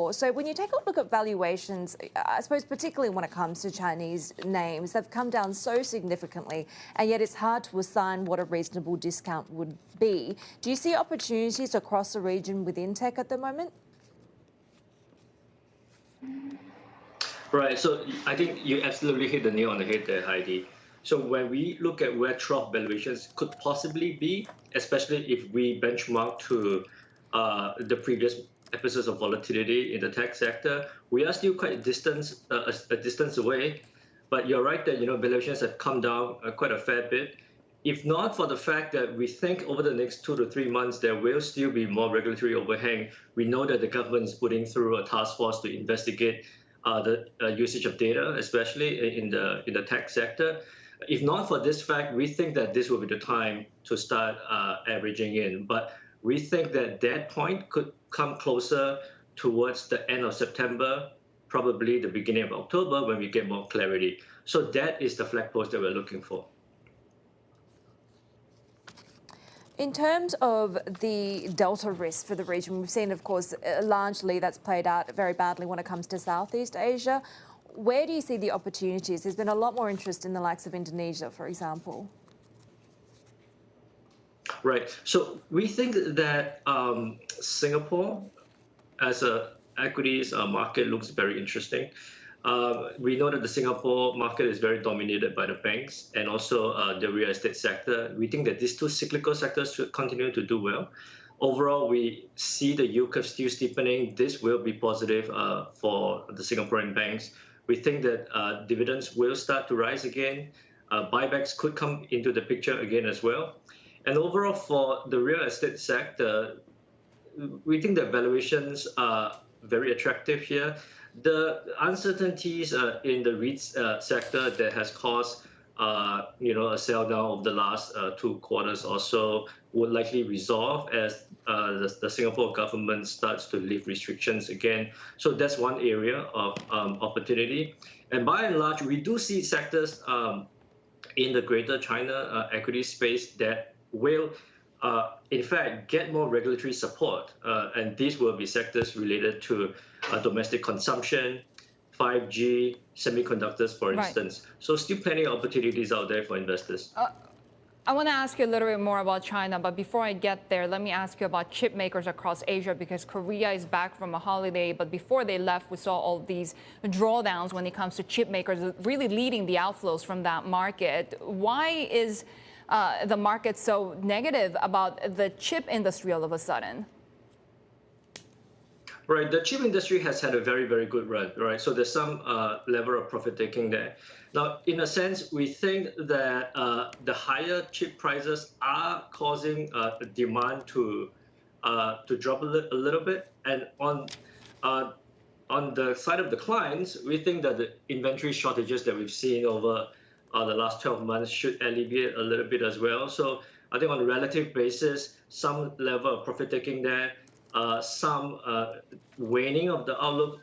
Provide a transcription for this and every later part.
So when you take a look at valuations, I suppose particularly when it comes to Chinese names, they've come down so significantly, and yet it's hard to assign what a reasonable discount would be. Do you see opportunities across the region within tech at the moment? Right. So I think you absolutely hit the nail on the head there, Heidi. So when we look at where trough valuations could possibly be, especially if we benchmark to the previous episodes of volatility in the tech sector, we are still quite a distance away. But you're right that valuations have come down quite a fair bit. If not for the fact that we think over the next 2 to 3 months there will still be more regulatory overhang. We know that the government is putting through a task force to investigate the usage of data, especially in the tech sector. If not for this fact, we think that this will be the time to start averaging in. But we think that point could come closer towards the end of September, probably the beginning of October, when we get more clarity. So that is the flag post that we're looking for. In terms of the delta risk for the region, we've seen, of course, largely that's played out very badly when it comes to Southeast Asia. Where do you see the opportunities? There's been a lot more interest in the likes of Indonesia, for example. Right. So we think that Singapore as a equities market looks very interesting. We know that the Singapore market is very dominated by the banks and also the real estate sector. We think that these two cyclical sectors should continue to do well. Overall, we see the yield curve still steepening. This will be positive for the Singaporean banks. We think that dividends will start to rise again. Buybacks could come into the picture again as well. And overall, for the real estate sector, we think that valuations are very attractive here. The uncertainties in the REIT sector that has caused a sell down of the last 2 quarters or so would likely resolve as the Singapore government starts to lift restrictions again. So that's one area of opportunity. And by and large, we do see sectors in the Greater China equity space that will, in fact, get more regulatory support. And these will be sectors related to domestic consumption, 5G, semiconductors, for instance. So still plenty of opportunities out there for investors. I want to ask you a little bit more about China, but before I get there, let me ask you about chip makers across Asia, because Korea is back from a holiday, but before they left, we saw all these drawdowns when it comes to chip makers, really leading the outflows from that market. Why is the market so negative about the chip industry all of a sudden? Right, the chip industry has had a very, very good run, right? So there's some level of profit taking there. Now, in a sense, we think that the higher chip prices are causing demand to drop a little bit. And on the side of the clients, we think that the inventory shortages that we've seen over the last 12 months should alleviate a little bit as well. So I think on a relative basis, some level of profit taking there. Some waning of the outlook,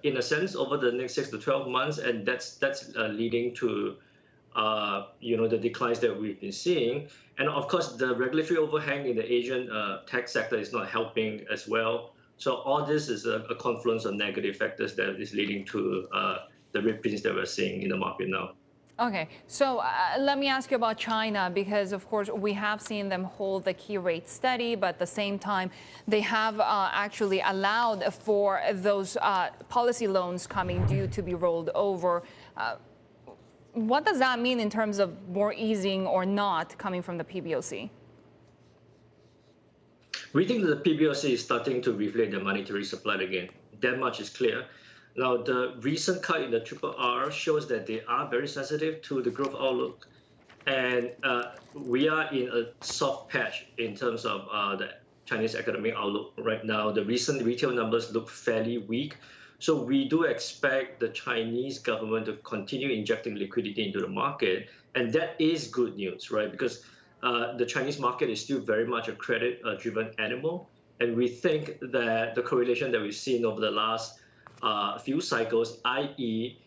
in a sense, over the next 6 to 12 months, and that's leading to the declines that we've been seeing. And of course, the regulatory overhang in the Asian tech sector is not helping as well. So all this is a confluence of negative factors that is leading to the reprint that we're seeing in the market now. Okay, so let me ask you about China, because, of course, we have seen them hold the key rate steady, but at the same time, they have actually allowed for those policy loans coming due to be rolled over. What does that mean in terms of more easing or not coming from the PBOC? We think that the PBOC is starting to reflate the monetary supply again. That much is clear. Now, the recent cut in the RRR shows that they are very sensitive to the growth outlook. And we are in a soft patch in terms of the Chinese economic outlook right now. The recent retail numbers look fairly weak. So we do expect the Chinese government to continue injecting liquidity into the market. And that is good news, right? Because the Chinese market is still very much a credit-driven animal. And we think that the correlation that we've seen over the last few cycles, i.e.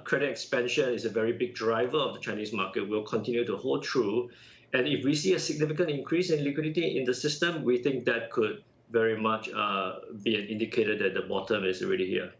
credit expansion is a very big driver of the Chinese market, will continue to hold true. And if we see a significant increase in liquidity in the system, we think that could very much be an indicator that the bottom is already here.